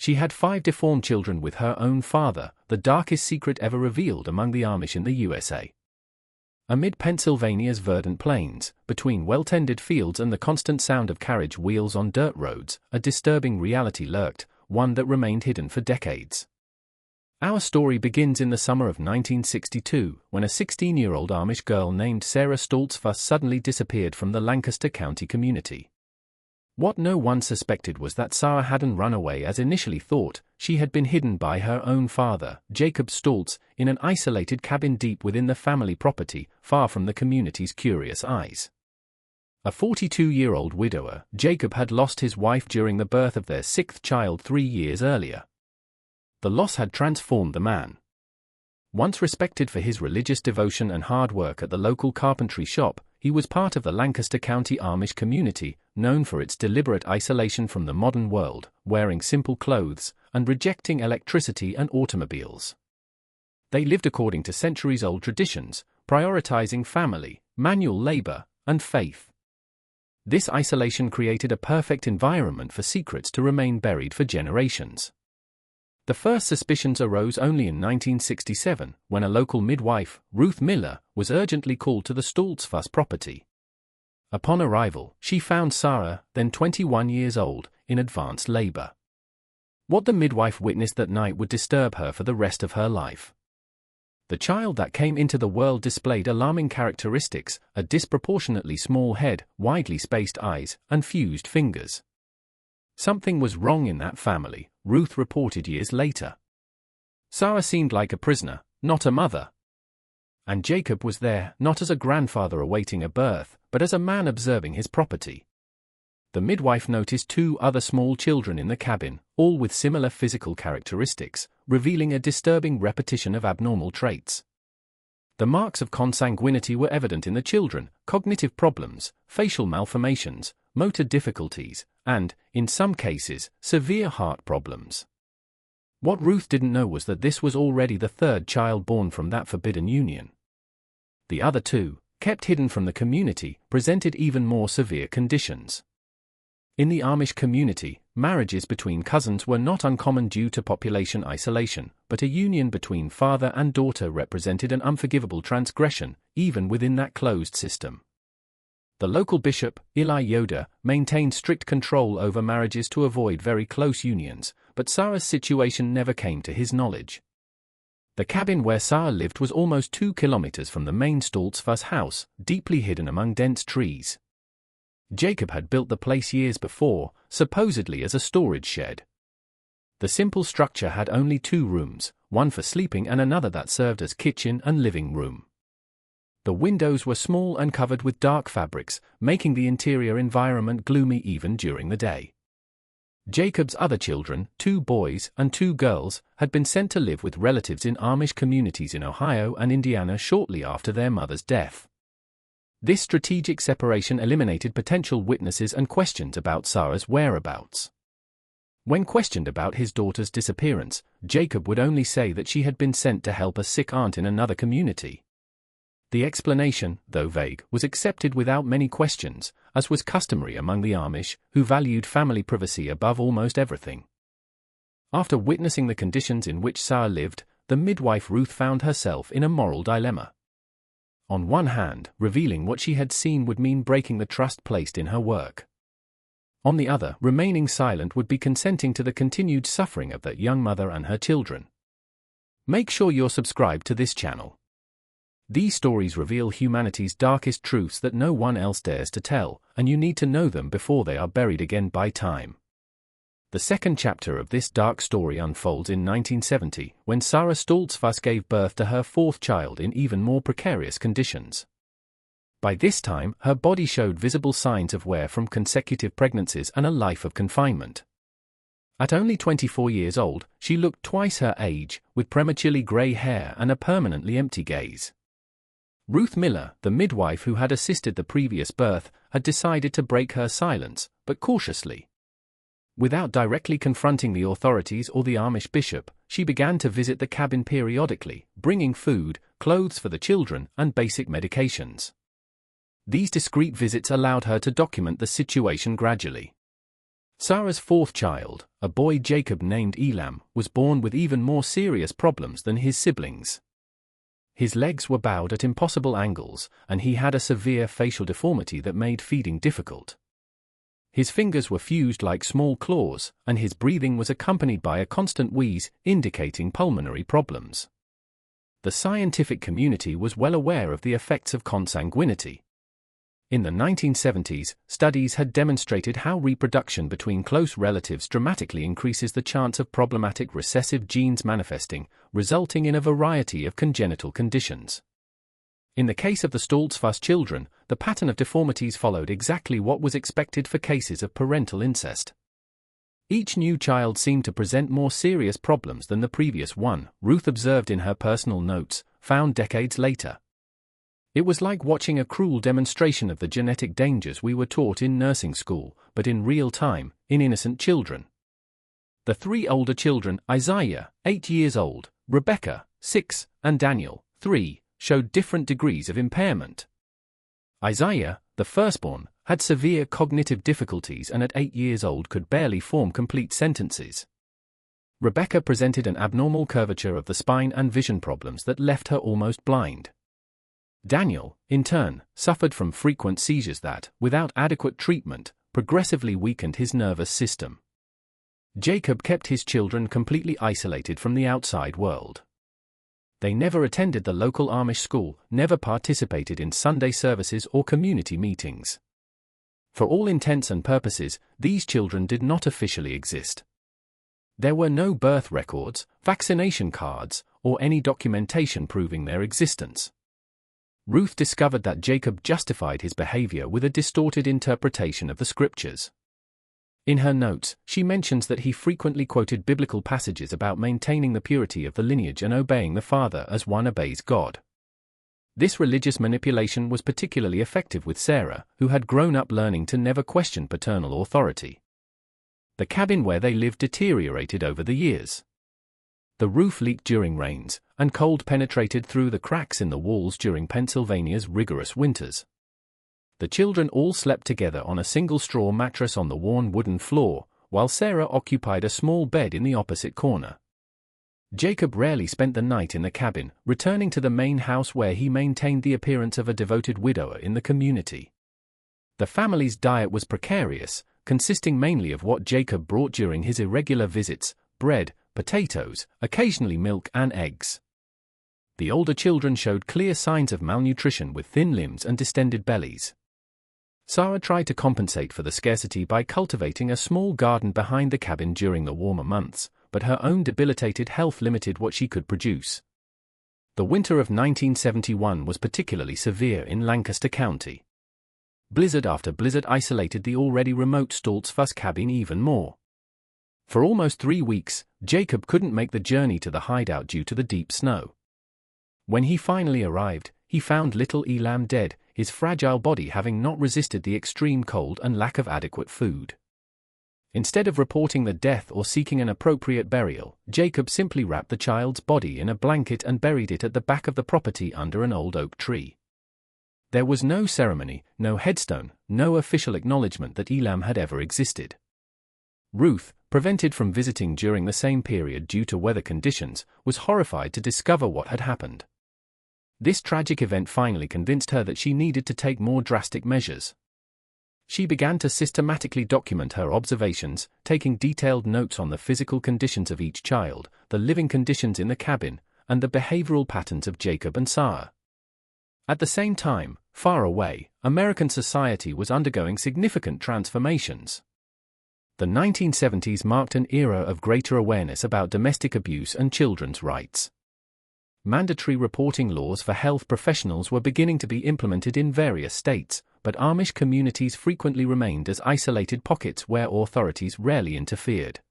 She had 5 deformed children with her own father, the darkest secret ever revealed among the Amish in the USA. Amid Pennsylvania's verdant plains, between well-tended fields and the constant sound of carriage wheels on dirt roads, a disturbing reality lurked, one that remained hidden for decades. Our story begins in the summer of 1962, when a 16-year-old Amish girl named Sarah Stoltzfus suddenly disappeared from the Lancaster County community. What no one suspected was that Sarah hadn't run away as initially thought. She had been hidden by her own father, Jacob Stoltz, in an isolated cabin deep within the family property, far from the community's curious eyes. A 42-year-old widower, Jacob had lost his wife during the birth of their 6th child 3 years earlier. The loss had transformed the man. Once respected for his religious devotion and hard work at the local carpentry shop, he was part of the Lancaster County Amish community, known for its deliberate isolation from the modern world, wearing simple clothes, and rejecting electricity and automobiles. They lived according to centuries-old traditions, prioritizing family, manual labor, and faith. This isolation created a perfect environment for secrets to remain buried for generations. The first suspicions arose only in 1967, when a local midwife, Ruth Miller, was urgently called to the Stoltzfus property. Upon arrival, she found Sarah, then 21 years old, in advanced labor. What the midwife witnessed that night would disturb her for the rest of her life. The child that came into the world displayed alarming characteristics: a disproportionately small head, widely spaced eyes, and fused fingers. Something was wrong in that family, Ruth reported years later. Sarah seemed like a prisoner, not a mother. And Jacob was there, not as a grandfather awaiting a birth, but as a man observing his property. The midwife noticed 2 other small children in the cabin, all with similar physical characteristics, revealing a disturbing repetition of abnormal traits. The marks of consanguinity were evident in the children: cognitive problems, facial malformations, motor difficulties, and, in some cases, severe heart problems. What Ruth didn't know was that this was already the 3rd child born from that forbidden union. The other 2, kept hidden from the community, presented even more severe conditions. In the Amish community, marriages between cousins were not uncommon due to population isolation, but a union between father and daughter represented an unforgivable transgression, even within that closed system. The local bishop, Eli Yoder, maintained strict control over marriages to avoid very close unions, but Sarah's situation never came to his knowledge. The cabin where Sarah lived was almost 2 kilometers from the main Stoltzfus house, deeply hidden among dense trees. Jacob had built the place years before, supposedly as a storage shed. The simple structure had only 2 rooms, one for sleeping and another that served as kitchen and living room. The windows were small and covered with dark fabrics, making the interior environment gloomy even during the day. Jacob's other children, 2 boys and 2 girls, had been sent to live with relatives in Amish communities in Ohio and Indiana shortly after their mother's death. This strategic separation eliminated potential witnesses and questions about Sarah's whereabouts. When questioned about his daughter's disappearance, Jacob would only say that she had been sent to help a sick aunt in another community. The explanation, though vague, was accepted without many questions, as was customary among the Amish, who valued family privacy above almost everything. After witnessing the conditions in which Sarah lived, the midwife Ruth found herself in a moral dilemma. On one hand, revealing what she had seen would mean breaking the trust placed in her work. On the other, remaining silent would be consenting to the continued suffering of that young mother and her children. Make sure you're subscribed to this channel. These stories reveal humanity's darkest truths that no one else dares to tell, and you need to know them before they are buried again by time. The second chapter of this dark story unfolds in 1970, when Sarah Stoltzfus gave birth to her 4th child in even more precarious conditions. By this time, her body showed visible signs of wear from consecutive pregnancies and a life of confinement. At only 24 years old, she looked twice her age, with prematurely gray hair and a permanently empty gaze. Ruth Miller, the midwife who had assisted the previous birth, had decided to break her silence, but cautiously. Without directly confronting the authorities or the Amish bishop, she began to visit the cabin periodically, bringing food, clothes for the children, and basic medications. These discreet visits allowed her to document the situation gradually. Sarah's fourth child, a boy Jacob named Elam, was born with even more serious problems than his siblings. His legs were bowed at impossible angles, and he had a severe facial deformity that made feeding difficult. His fingers were fused like small claws, and his breathing was accompanied by a constant wheeze, indicating pulmonary problems. The scientific community was well aware of the effects of consanguinity. In the 1970s, studies had demonstrated how reproduction between close relatives dramatically increases the chance of problematic recessive genes manifesting, resulting in a variety of congenital conditions. In the case of the Stoltzfus children, the pattern of deformities followed exactly what was expected for cases of parental incest. Each new child seemed to present more serious problems than the previous one, Ruth observed in her personal notes, found decades later. It was like watching a cruel demonstration of the genetic dangers we were taught in nursing school, but in real time, in innocent children. The three older children, Isaiah, 8 years old, Rebecca, 6, and Daniel, 3, showed different degrees of impairment. Isaiah, the firstborn, had severe cognitive difficulties and at 8 years old could barely form complete sentences. Rebecca presented an abnormal curvature of the spine and vision problems that left her almost blind. Daniel, in turn, suffered from frequent seizures that, without adequate treatment, progressively weakened his nervous system. Jacob kept his children completely isolated from the outside world. They never attended the local Amish school, never participated in Sunday services or community meetings. For all intents and purposes, these children did not officially exist. There were no birth records, vaccination cards, or any documentation proving their existence. Ruth discovered that Jacob justified his behavior with a distorted interpretation of the scriptures. In her notes, she mentions that he frequently quoted biblical passages about maintaining the purity of the lineage and obeying the father as one obeys God. This religious manipulation was particularly effective with Sarah, who had grown up learning to never question paternal authority. The cabin where they lived deteriorated over the years. The roof leaked during rains, and cold penetrated through the cracks in the walls during Pennsylvania's rigorous winters. The children all slept together on a single straw mattress on the worn wooden floor, while Sarah occupied a small bed in the opposite corner. Jacob rarely spent the night in the cabin, returning to the main house where he maintained the appearance of a devoted widower in the community. The family's diet was precarious, consisting mainly of what Jacob brought during his irregular visits: bread, potatoes, occasionally milk and eggs. The older children showed clear signs of malnutrition with thin limbs and distended bellies. Sarah tried to compensate for the scarcity by cultivating a small garden behind the cabin during the warmer months, but her own debilitated health limited what she could produce. The winter of 1971 was particularly severe in Lancaster County. Blizzard after blizzard isolated the already remote Stoltzfus cabin even more. For almost 3 weeks, Jacob couldn't make the journey to the hideout due to the deep snow. When he finally arrived, he found little Elam dead, his fragile body having not resisted the extreme cold and lack of adequate food. Instead of reporting the death or seeking an appropriate burial, Jacob simply wrapped the child's body in a blanket and buried it at the back of the property under an old oak tree. There was no ceremony, no headstone, no official acknowledgement that Elam had ever existed. Ruth, prevented from visiting during the same period due to weather conditions, was horrified to discover what had happened. This tragic event finally convinced her that she needed to take more drastic measures. She began to systematically document her observations, taking detailed notes on the physical conditions of each child, the living conditions in the cabin, and the behavioral patterns of Jacob and Sarah. At the same time, far away, American society was undergoing significant transformations. The 1970s marked an era of greater awareness about domestic abuse and children's rights. Mandatory reporting laws for health professionals were beginning to be implemented in various states, but Amish communities frequently remained as isolated pockets where authorities rarely interfered.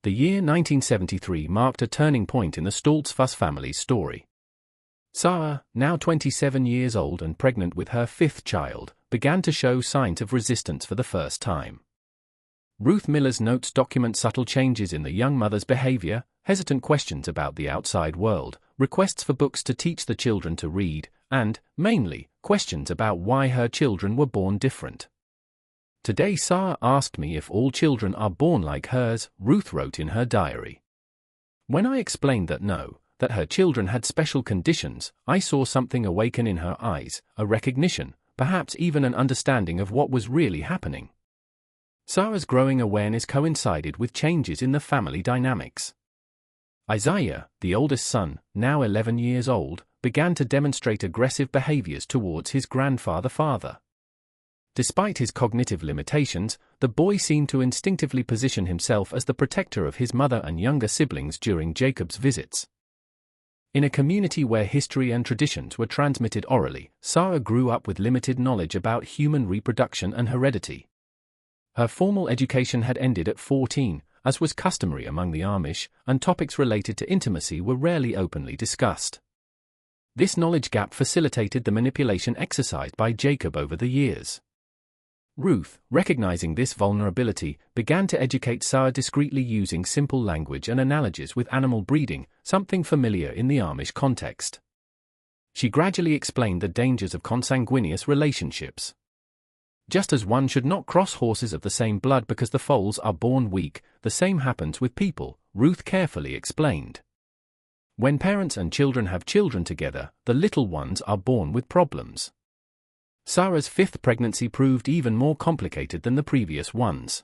The year 1973 marked a turning point in the Stoltzfus family's story. Sarah, now 27 years old and pregnant with her 5th child, began to show signs of resistance for the first time. Ruth Miller's notes document subtle changes in the young mother's behavior, hesitant questions about the outside world, requests for books to teach the children to read, and, mainly, questions about why her children were born different. Today Sarah asked me if all children are born like hers, Ruth wrote in her diary. When I explained that no, that her children had special conditions, I saw something awaken in her eyes, a recognition, perhaps even an understanding of what was really happening. Sarah's growing awareness coincided with changes in the family dynamics. Isaiah, the oldest son, now 11 years old, began to demonstrate aggressive behaviors towards his grandfather. Despite his cognitive limitations, the boy seemed to instinctively position himself as the protector of his mother and younger siblings during Jacob's visits. In a community where history and traditions were transmitted orally, Sarah grew up with limited knowledge about human reproduction and heredity. Her formal education had ended at 14, as was customary among the Amish, and topics related to intimacy were rarely openly discussed. This knowledge gap facilitated the manipulation exercised by Jacob over the years. Ruth, recognizing this vulnerability, began to educate Sarah discreetly using simple language and analogies with animal breeding, something familiar in the Amish context. She gradually explained the dangers of consanguineous relationships. Just as one should not cross horses of the same blood because the foals are born weak, the same happens with people, Ruth carefully explained. When parents and children have children together, the little ones are born with problems. Sarah's fifth pregnancy proved even more complicated than the previous ones.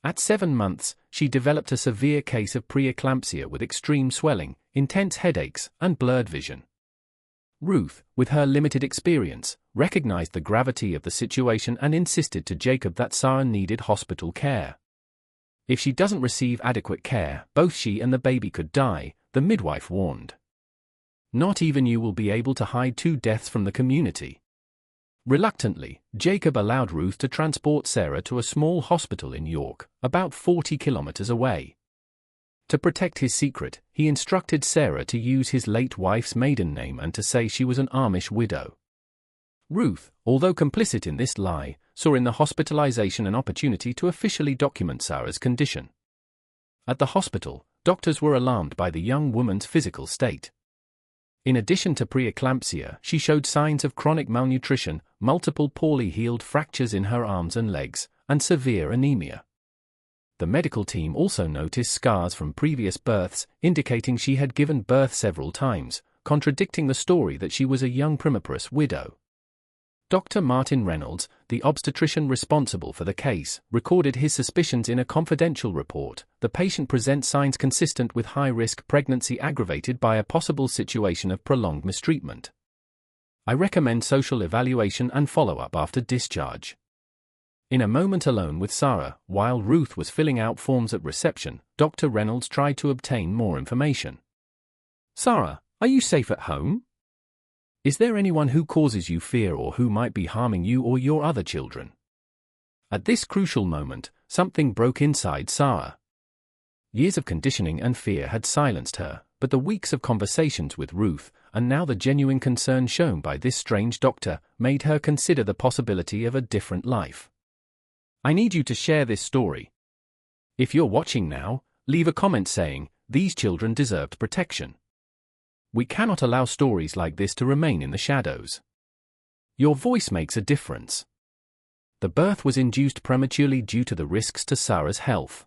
At 7 months, she developed a severe case of preeclampsia with extreme swelling, intense headaches, and blurred vision. Ruth, with her limited experience, recognized the gravity of the situation and insisted to Jacob that Sarah needed hospital care. If she doesn't receive adequate care, both she and the baby could die, the midwife warned. Not even you will be able to hide 2 deaths from the community. Reluctantly, Jacob allowed Ruth to transport Sarah to a small hospital in York, about 40 kilometers away. To protect his secret, he instructed Sarah to use his late wife's maiden name and to say she was an Amish widow. Ruth, although complicit in this lie, saw in the hospitalization an opportunity to officially document Sarah's condition. At the hospital, doctors were alarmed by the young woman's physical state. In addition to preeclampsia, she showed signs of chronic malnutrition, multiple poorly healed fractures in her arms and legs, and severe anemia. The medical team also noticed scars from previous births, indicating she had given birth several times, contradicting the story that she was a young primiparous widow. Dr. Martin Reynolds, the obstetrician responsible for the case, recorded his suspicions in a confidential report. The patient presents signs consistent with high-risk pregnancy aggravated by a possible situation of prolonged mistreatment. I recommend social evaluation and follow-up after discharge. In a moment alone with Sarah, while Ruth was filling out forms at reception, Dr. Reynolds tried to obtain more information. "Sarah, are you safe at home? Is there anyone who causes you fear or who might be harming you or your other children?" At this crucial moment, something broke inside Sarah. Years of conditioning and fear had silenced her, but the weeks of conversations with Ruth, and now the genuine concern shown by this strange doctor, made her consider the possibility of a different life. "I need you to share this story. If you're watching now, leave a comment saying, 'These children deserved protection.' We cannot allow stories like this to remain in the shadows. Your voice makes a difference." The birth was induced prematurely due to the risks to Sarah's health.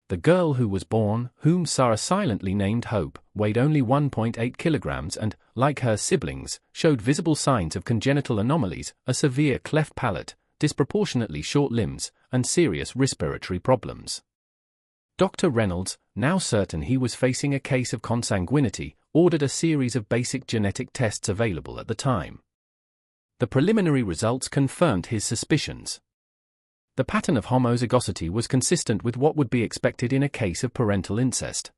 The girl who was born, whom Sarah silently named Hope, weighed only 1.8 kilograms and, like her siblings, showed visible signs of congenital anomalies, a severe cleft palate, disproportionately short limbs, and serious respiratory problems. Dr. Reynolds, now certain he was facing a case of consanguinity, ordered a series of basic genetic tests available at the time. The preliminary results confirmed his suspicions. The pattern of homozygosity was consistent with what would be expected in a case of parental incest.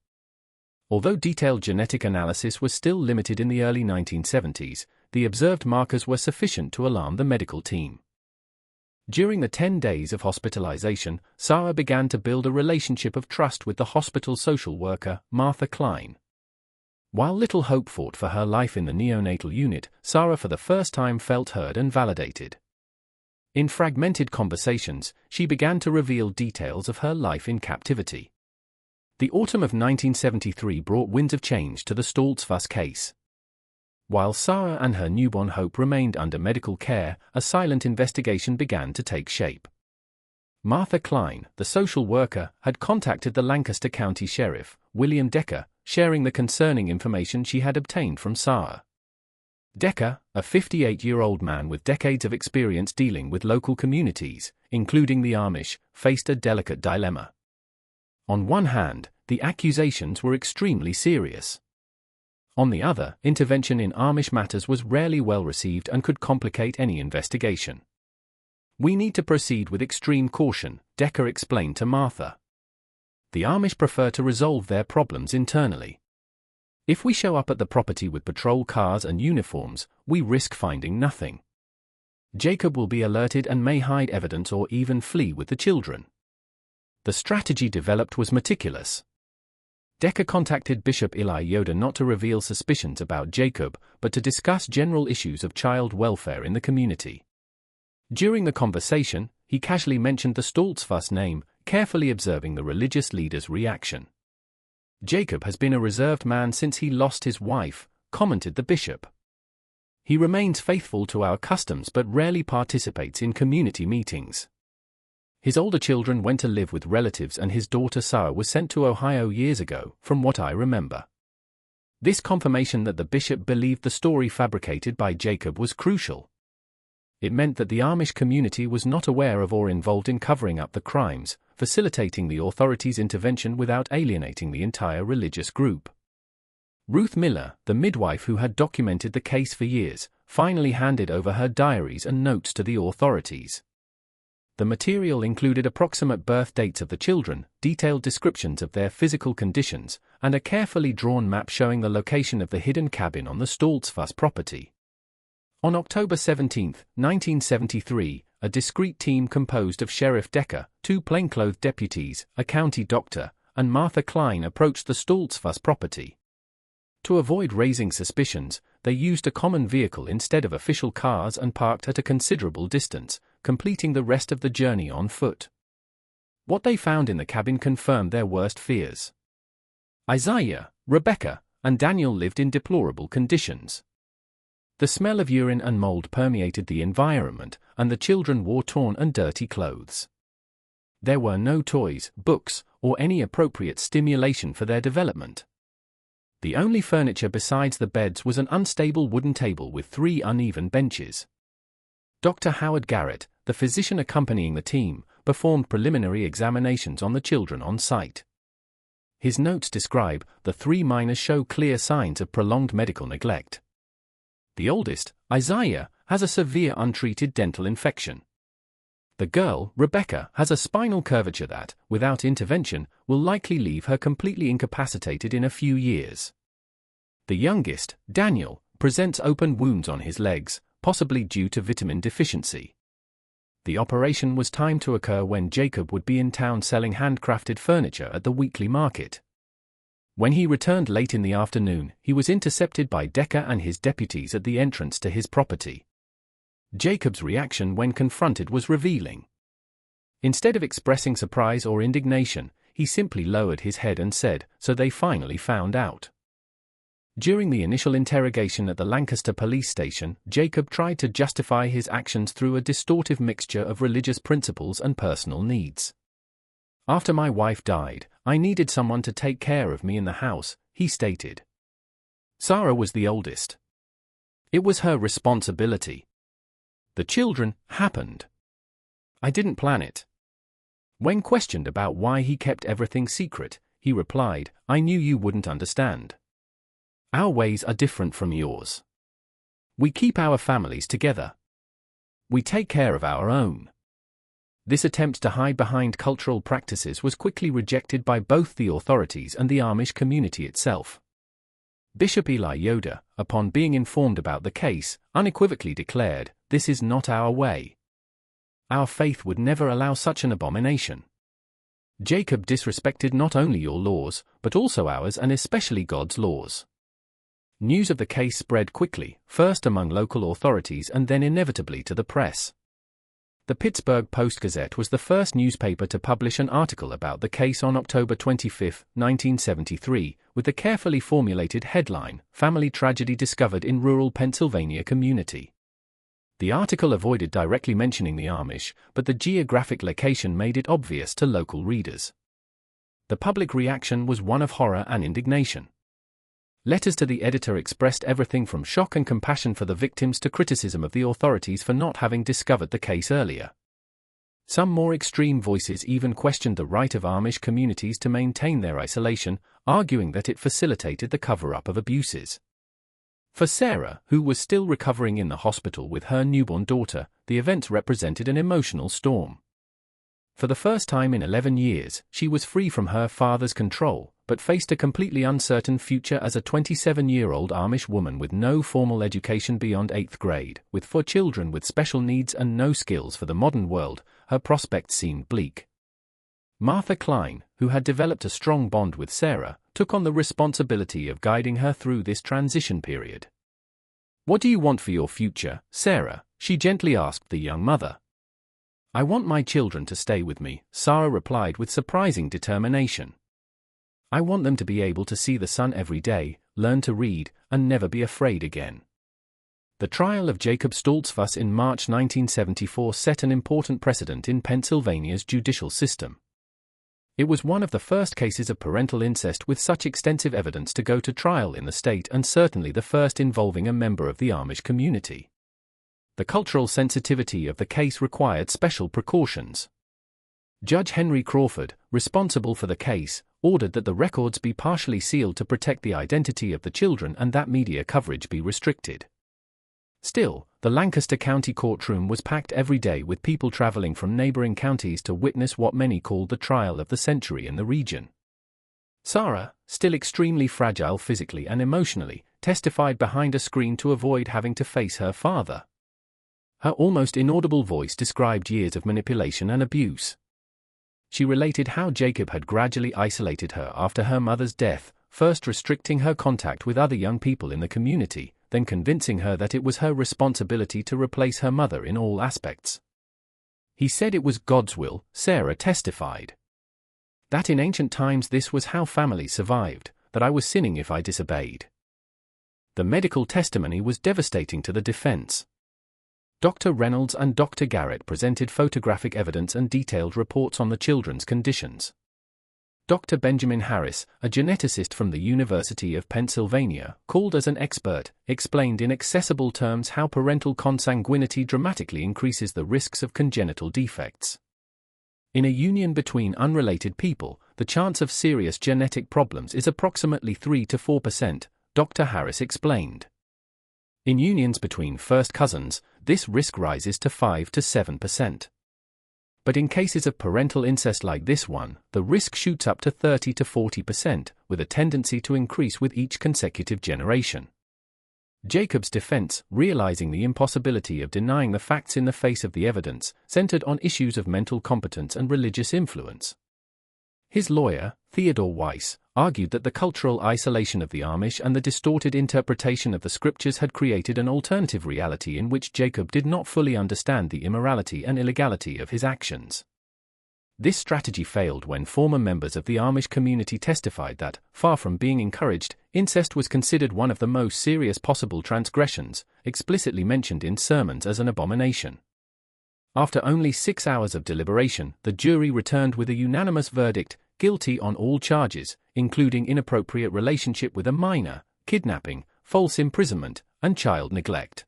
Although detailed genetic analysis was still limited in the early 1970s, the observed markers were sufficient to alarm the medical team. During the 10 days of hospitalization, Sarah began to build a relationship of trust with the hospital social worker, Martha Klein. While little hope fought for her life in the neonatal unit, Sarah for the first time felt heard and validated. In fragmented conversations, she began to reveal details of her life in captivity. The autumn of 1973 brought winds of change to the Stoltzfus case. While Sarah and her newborn Hope remained under medical care, a silent investigation began to take shape. Martha Klein, the social worker, had contacted the Lancaster County Sheriff, William Decker, sharing the concerning information she had obtained from Sarah. Decker, a 58-year-old man with decades of experience dealing with local communities, including the Amish, faced a delicate dilemma. On one hand, the accusations were extremely serious. On the other, intervention in Amish matters was rarely well received and could complicate any investigation. "We need to proceed with extreme caution," Decker explained to Martha. "The Amish prefer to resolve their problems internally. If we show up at the property with patrol cars and uniforms, we risk finding nothing. Jacob will be alerted and may hide evidence or even flee with the children." The strategy developed was meticulous. Decker contacted Bishop Eli Yoder not to reveal suspicions about Jacob, but to discuss general issues of child welfare in the community. During the conversation, he casually mentioned the Stoltzfus name, carefully observing the religious leader's reaction. "Jacob has been a reserved man since he lost his wife," commented the bishop. "He remains faithful to our customs but rarely participates in community meetings. His older children went to live with relatives and his daughter Sarah was sent to Ohio years ago, from what I remember." This confirmation that the bishop believed the story fabricated by Jacob was crucial. It meant that the Amish community was not aware of or involved in covering up the crimes, facilitating the authorities' intervention without alienating the entire religious group. Ruth Miller, the midwife who had documented the case for years, finally handed over her diaries and notes to the authorities. The material included approximate birth dates of the children, detailed descriptions of their physical conditions, and a carefully drawn map showing the location of the hidden cabin on the Stoltzfus property. On October 17, 1973, a discreet team composed of Sheriff Decker, 2 plainclothed deputies, a county doctor, and Martha Klein approached the Stoltzfus property. To avoid raising suspicions, they used a common vehicle instead of official cars and parked at a considerable distance, completing the rest of the journey on foot. What they found in the cabin confirmed their worst fears. Isaiah, Rebecca, and Daniel lived in deplorable conditions. The smell of urine and mold permeated the environment, and the children wore torn and dirty clothes. There were no toys, books, or any appropriate stimulation for their development. The only furniture besides the beds was an unstable wooden table with 3 uneven benches. Dr. Howard Garrett, the physician accompanying the team, performed preliminary examinations on the children on site. His notes describe the 3 minors show clear signs of prolonged medical neglect. The oldest, Isaiah, has a severe untreated dental infection. The girl, Rebecca, has a spinal curvature that, without intervention, will likely leave her completely incapacitated in a few years. The youngest, Daniel, presents open wounds on his legs, possibly due to vitamin deficiency. The operation was timed to occur when Jacob would be in town selling handcrafted furniture at the weekly market. When he returned late in the afternoon, he was intercepted by Decker and his deputies at the entrance to his property. Jacob's reaction when confronted was revealing. Instead of expressing surprise or indignation, he simply lowered his head and said, "So they finally found out." During the initial interrogation at the Lancaster police station, Jacob tried to justify his actions through a distortive mixture of religious principles and personal needs. "After my wife died, I needed someone to take care of me in the house," he stated. Sarah was the oldest. It was her responsibility. The children happened. I didn't plan it. When questioned about why he kept everything secret, he replied, "I knew you wouldn't understand. Our ways are different from yours. We keep our families together. We take care of our own." This attempt to hide behind cultural practices was quickly rejected by both the authorities and the Amish community itself. Bishop Eli Yoder, upon being informed about the case, unequivocally declared, "This is not our way. Our faith would never allow such an abomination. Jacob disrespected not only your laws, but also ours and especially God's laws." News of the case spread quickly, first among local authorities and then inevitably to the press. The Pittsburgh Post-Gazette was the first newspaper to publish an article about the case on October 25, 1973, with the carefully formulated headline, "Family Tragedy Discovered in Rural Pennsylvania Community." The article avoided directly mentioning the Amish, but the geographic location made it obvious to local readers. The public reaction was one of horror and indignation. Letters to the editor expressed everything from shock and compassion for the victims to criticism of the authorities for not having discovered the case earlier. Some more extreme voices even questioned the right of Amish communities to maintain their isolation, arguing that it facilitated the cover-up of abuses. For Sarah, who was still recovering in the hospital with her newborn daughter, the event represented an emotional storm. For the first time in 11 years, she was free from her father's control, but faced a completely uncertain future as a 27-year-old Amish woman with no formal education beyond 8th grade, with 4 children with special needs and no skills for the modern world. Her prospects seemed bleak. Martha Klein, who had developed a strong bond with Sarah, took on the responsibility of guiding her through this transition period. "What do you want for your future, Sarah?" she gently asked the young mother. "I want my children to stay with me," Sarah replied with surprising determination. "I want them to be able to see the sun every day, learn to read, and never be afraid again." The trial of Jacob Stoltzfus in March 1974 set an important precedent in Pennsylvania's judicial system. It was one of the first cases of parental incest with such extensive evidence to go to trial in the state, and certainly the first involving a member of the Amish community. The cultural sensitivity of the case required special precautions. Judge Henry Crawford, responsible for the case, ordered that the records be partially sealed to protect the identity of the children and that media coverage be restricted. Still, the Lancaster County courtroom was packed every day with people traveling from neighboring counties to witness what many called the trial of the century in the region. Sarah, still extremely fragile physically and emotionally, testified behind a screen to avoid having to face her father. Her almost inaudible voice described years of manipulation and abuse. She related how Jacob had gradually isolated her after her mother's death, first restricting her contact with other young people in the community, then convincing her that it was her responsibility to replace her mother in all aspects. "He said it was God's will," Sarah testified. "That in ancient times this was how families survived, that I was sinning if I disobeyed." The medical testimony was devastating to the defense. Dr. Reynolds and Dr. Garrett presented photographic evidence and detailed reports on the children's conditions. Dr. Benjamin Harris, a geneticist from the University of Pennsylvania, called as an expert, explained in accessible terms how parental consanguinity dramatically increases the risks of congenital defects. In a union between unrelated people, the chance of serious genetic problems is approximately 3 to 4%, Dr. Harris explained. In unions between first cousins, this risk rises to 5 to 7%. But in cases of parental incest like this one, the risk shoots up to 30 to 40%, with a tendency to increase with each consecutive generation. Jacob's defense, realizing the impossibility of denying the facts in the face of the evidence, centered on issues of mental competence and religious influence. His lawyer, Theodore Weiss, argued that the cultural isolation of the Amish and the distorted interpretation of the scriptures had created an alternative reality in which Jacob did not fully understand the immorality and illegality of his actions. This strategy failed when former members of the Amish community testified that, far from being encouraged, incest was considered one of the most serious possible transgressions, explicitly mentioned in sermons as an abomination. After only 6 hours of deliberation, the jury returned with a unanimous verdict, guilty on all charges, including inappropriate relationship with a minor, kidnapping, false imprisonment, and child neglect.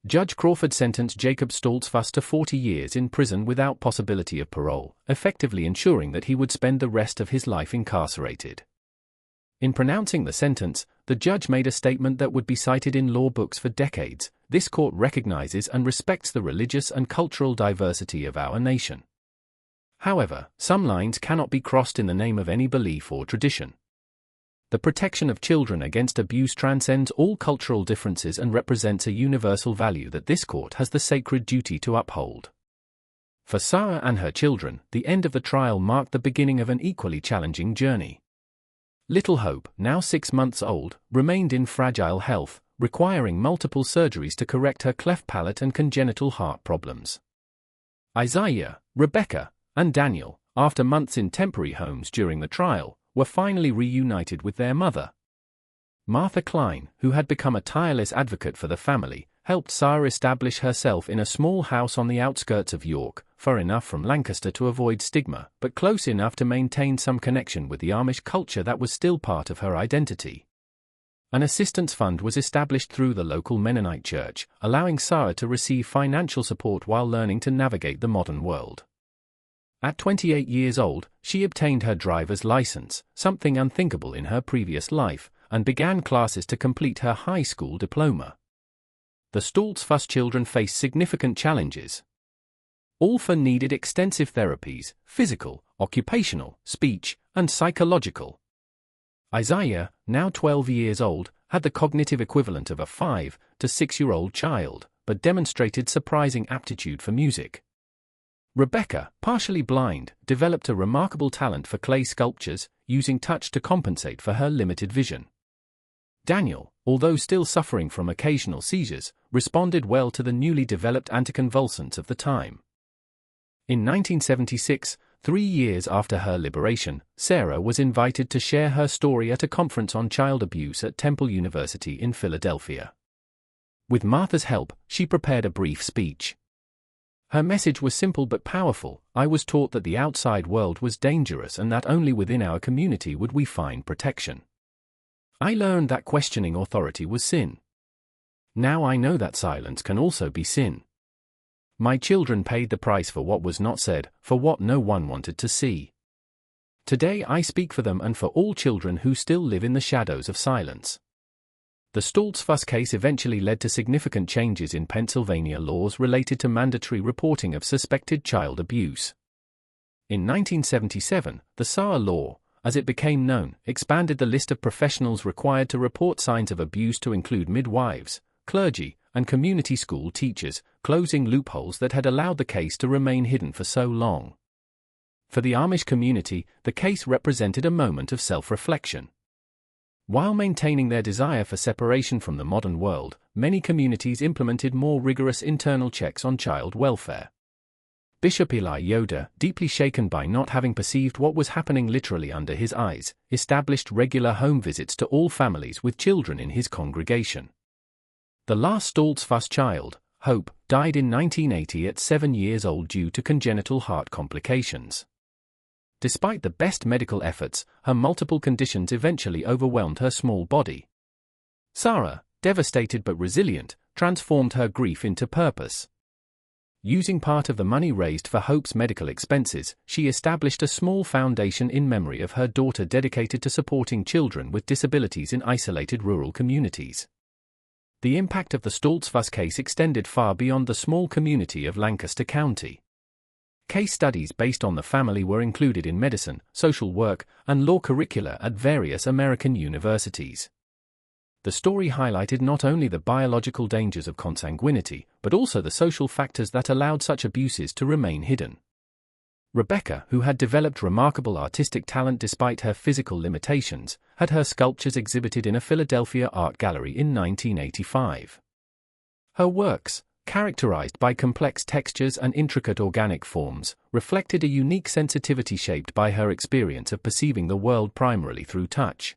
Judge Crawford sentenced Jacob Stoltzfus to 40 years in prison without possibility of parole, effectively ensuring that he would spend the rest of his life incarcerated. In pronouncing the sentence, the judge made a statement that would be cited in law books for decades: "This court recognizes and respects the religious and cultural diversity of our nation. However, some lines cannot be crossed in the name of any belief or tradition. The protection of children against abuse transcends all cultural differences and represents a universal value that this court has the sacred duty to uphold." For Sarah and her children, the end of the trial marked the beginning of an equally challenging journey. Little Hope, now 6 months old, remained in fragile health, requiring multiple surgeries to correct her cleft palate and congenital heart problems. Isaiah, Rebecca, and Daniel, after months in temporary homes during the trial, were finally reunited with their mother. Martha Klein, who had become a tireless advocate for the family, helped Sarah establish herself in a small house on the outskirts of York, far enough from Lancaster to avoid stigma, but close enough to maintain some connection with the Amish culture that was still part of her identity. An assistance fund was established through the local Mennonite church, allowing Sarah to receive financial support while learning to navigate the modern world. At 28 years old, she obtained her driver's license, something unthinkable in her previous life, and began classes to complete her high school diploma. The Stoltz-Fuss children faced significant challenges. All four needed extensive therapies: physical, occupational, speech, and psychological. Isaiah, now 12 years old, had the cognitive equivalent of a 5 to 6-year-old child, but demonstrated surprising aptitude for music. Rebecca, partially blind, developed a remarkable talent for clay sculptures, using touch to compensate for her limited vision. Daniel, although still suffering from occasional seizures, responded well to the newly developed anticonvulsants of the time. In 1976, 3 years after her liberation, Sarah was invited to share her story at a conference on child abuse at Temple University in Philadelphia. With Martha's help, she prepared a brief speech. Her message was simple but powerful: "I was taught that the outside world was dangerous and that only within our community would we find protection. I learned that questioning authority was sin. Now I know that silence can also be sin. My children paid the price for what was not said, for what no one wanted to see. Today I speak for them and for all children who still live in the shadows of silence." The Stoltz-Fuss case eventually led to significant changes in Pennsylvania laws related to mandatory reporting of suspected child abuse. In 1977, the SAR law, as it became known, expanded the list of professionals required to report signs of abuse to include midwives, clergy, and community school teachers, closing loopholes that had allowed the case to remain hidden for so long. For the Amish community, the case represented a moment of self-reflection. While maintaining their desire for separation from the modern world, many communities implemented more rigorous internal checks on child welfare. Bishop Eli Yoder, deeply shaken by not having perceived what was happening literally under his eyes, established regular home visits to all families with children in his congregation. The last Stoltz-Fuss child, Hope, died in 1980 at 7 years old due to congenital heart complications. Despite the best medical efforts, her multiple conditions eventually overwhelmed her small body. Sarah, devastated but resilient, transformed her grief into purpose. Using part of the money raised for Hope's medical expenses, she established a small foundation in memory of her daughter dedicated to supporting children with disabilities in isolated rural communities. The impact of the Stoltz-Fuss case extended far beyond the small community of Lancaster County. Case studies based on the family were included in medicine, social work, and law curricula at various American universities. The story highlighted not only the biological dangers of consanguinity, but also the social factors that allowed such abuses to remain hidden. Rebecca, who had developed remarkable artistic talent despite her physical limitations, had her sculptures exhibited in a Philadelphia art gallery in 1985. Her works, characterized by complex textures and intricate organic forms, reflected a unique sensitivity shaped by her experience of perceiving the world primarily through touch.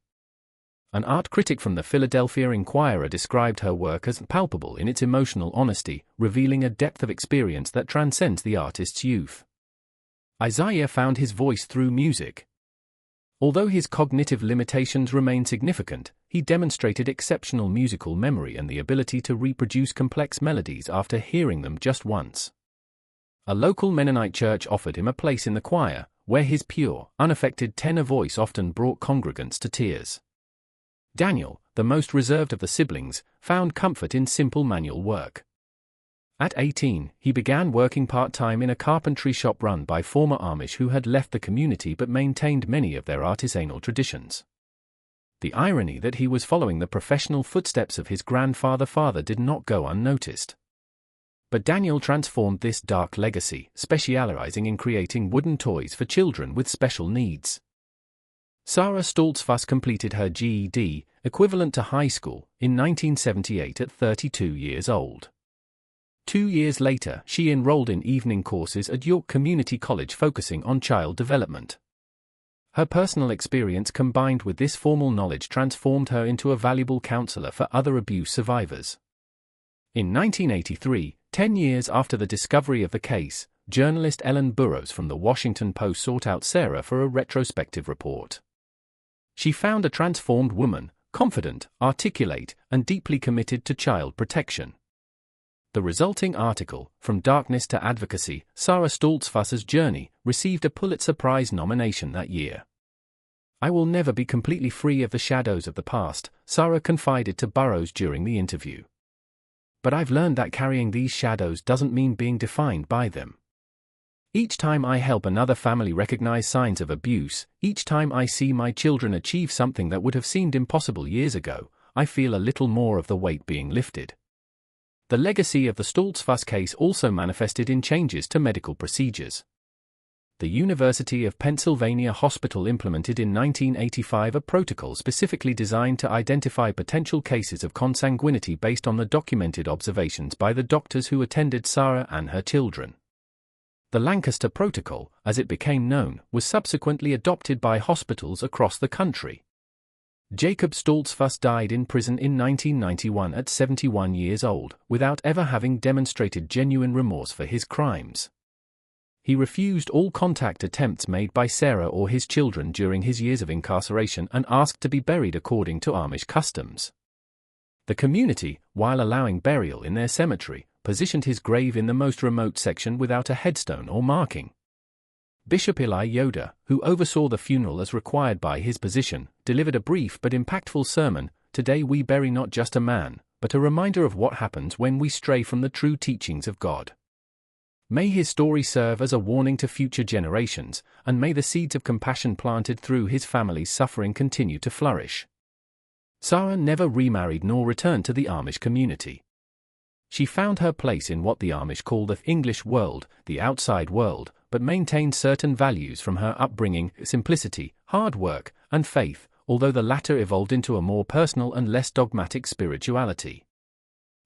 An art critic from the Philadelphia Inquirer described her work as palpable in its emotional honesty, revealing a depth of experience that transcends the artist's youth. Isaiah found his voice through music. Although his cognitive limitations remained significant, he demonstrated exceptional musical memory and the ability to reproduce complex melodies after hearing them just once. A local Mennonite church offered him a place in the choir, where his pure, unaffected tenor voice often brought congregants to tears. Daniel, the most reserved of the siblings, found comfort in simple manual work. At 18, he began working part-time in a carpentry shop run by former Amish who had left the community but maintained many of their artisanal traditions. The irony that he was following the professional footsteps of his grandfather did not go unnoticed. But Daniel transformed this dark legacy, specializing in creating wooden toys for children with special needs. Sarah Stoltz-Fuss completed her GED, equivalent to high school, in 1978 at 32 years old. 2 years later, she enrolled in evening courses at York Community College focusing on child development. Her personal experience combined with this formal knowledge transformed her into a valuable counselor for other abuse survivors. In 1983, 10 years after the discovery of the case, journalist Ellen Burrows from The Washington Post sought out Sarah for a retrospective report. She found a transformed woman, confident, articulate, and deeply committed to child protection. The resulting article, From Darkness to Advocacy, Sarah Stoltzfus's Journey, received a Pulitzer Prize nomination that year. "I will never be completely free of the shadows of the past," Sarah confided to Burrows during the interview. "But I've learned that carrying these shadows doesn't mean being defined by them. Each time I help another family recognize signs of abuse, each time I see my children achieve something that would have seemed impossible years ago, I feel a little more of the weight being lifted." The legacy of the Stoltzfus case also manifested in changes to medical procedures. The University of Pennsylvania Hospital implemented in 1985 a protocol specifically designed to identify potential cases of consanguinity based on the documented observations by the doctors who attended Sarah and her children. The Lancaster Protocol, as it became known, was subsequently adopted by hospitals across the country. Jacob Stoltzfus died in prison in 1991 at 71 years old, without ever having demonstrated genuine remorse for his crimes. He refused all contact attempts made by Sarah or his children during his years of incarceration and asked to be buried according to Amish customs. The community, while allowing burial in their cemetery, positioned his grave in the most remote section without a headstone or marking. Bishop Eli Yoder, who oversaw the funeral as required by his position, delivered a brief but impactful sermon. "Today we bury not just a man, but a reminder of what happens when we stray from the true teachings of God. May his story serve as a warning to future generations, and may the seeds of compassion planted through his family's suffering continue to flourish." Sarah never remarried nor returned to the Amish community. She found her place in what the Amish call the English world, the outside world, but maintained certain values from her upbringing: simplicity, hard work, and faith, although the latter evolved into a more personal and less dogmatic spirituality.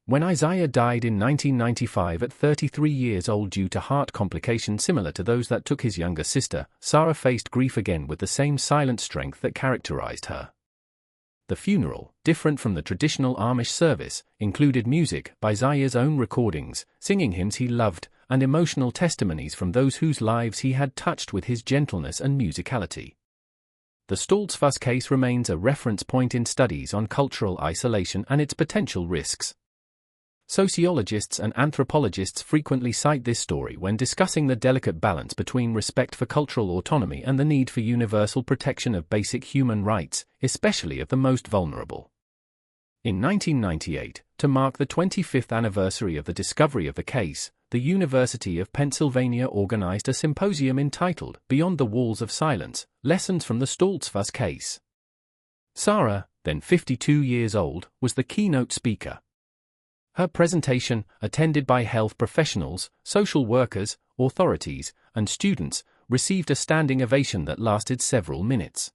When Isaiah died in 1995 at 33 years old due to heart complications similar to those that took his younger sister, Sarah faced grief again with the same silent strength that characterized her. The funeral, different from the traditional Amish service, included music by Isaiah's own recordings, singing hymns he loved, and emotional testimonies from those whose lives he had touched with his gentleness and musicality. The Stoltzfus case remains a reference point in studies on cultural isolation and its potential risks. Sociologists and anthropologists frequently cite this story when discussing the delicate balance between respect for cultural autonomy and the need for universal protection of basic human rights, especially of the most vulnerable. In 1998, to mark the 25th anniversary of the discovery of the case, the University of Pennsylvania organized a symposium entitled "Beyond the Walls of Silence: Lessons from the Stoltzfus Case." Sarah, then 52 years old, was the keynote speaker. Her presentation, attended by health professionals, social workers, authorities, and students, received a standing ovation that lasted several minutes.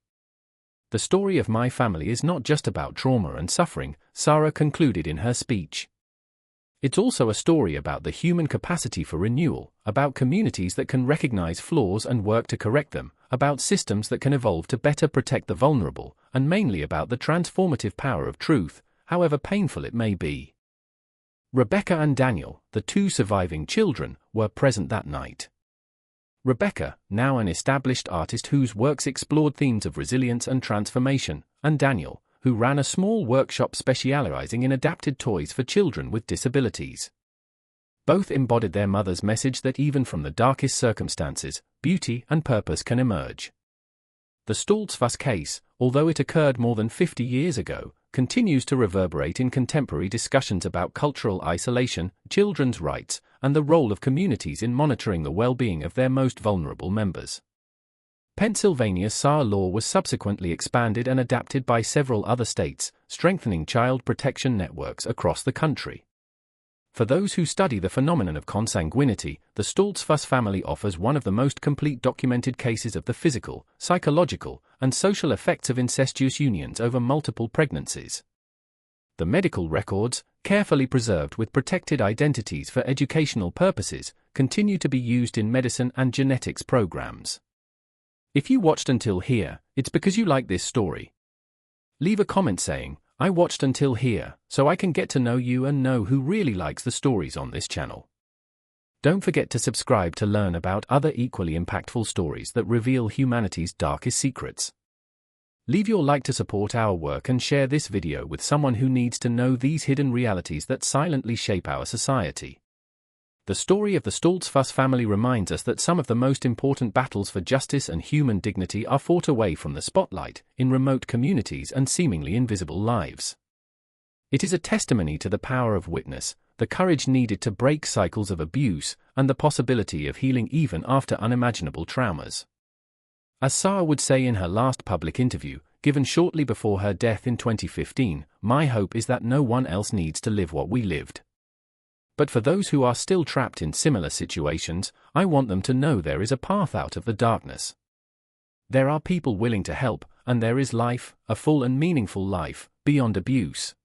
"The story of my family is not just about trauma and suffering," Sarah concluded in her speech. "It's also a story about the human capacity for renewal, about communities that can recognize flaws and work to correct them, about systems that can evolve to better protect the vulnerable, and mainly about the transformative power of truth, however painful it may be." Rebecca and Daniel, the two surviving children, were present that night. Rebecca, now an established artist whose works explored themes of resilience and transformation, and Daniel, who ran a small workshop specializing in adapted toys for children with disabilities. Both embodied their mother's message that even from the darkest circumstances, beauty and purpose can emerge. The Stoltzfus case, although it occurred more than 50 years ago, continues to reverberate in contemporary discussions about cultural isolation, children's rights, and the role of communities in monitoring the well-being of their most vulnerable members. Pennsylvania's SAR law was subsequently expanded and adapted by several other states, strengthening child protection networks across the country. For those who study the phenomenon of consanguinity, the Stoltzfus family offers one of the most complete documented cases of the physical, psychological, and social effects of incestuous unions over multiple pregnancies. The medical records, carefully preserved with protected identities for educational purposes, continue to be used in medicine and genetics programs. If you watched until here, it's because you like this story. Leave a comment saying, "I watched until here, so I can get to know you and know who really likes the stories on this channel." Don't forget to subscribe to learn about other equally impactful stories that reveal humanity's darkest secrets. Leave your like to support our work and share this video with someone who needs to know these hidden realities that silently shape our society. The story of the Stoltzfus family reminds us that some of the most important battles for justice and human dignity are fought away from the spotlight, in remote communities and seemingly invisible lives. It is a testimony to the power of witness, the courage needed to break cycles of abuse, and the possibility of healing even after unimaginable traumas. As Sarah would say in her last public interview, given shortly before her death in 2015, "My hope is that no one else needs to live what we lived. But for those who are still trapped in similar situations, I want them to know there is a path out of the darkness. There are people willing to help, and there is life, a full and meaningful life, beyond abuse."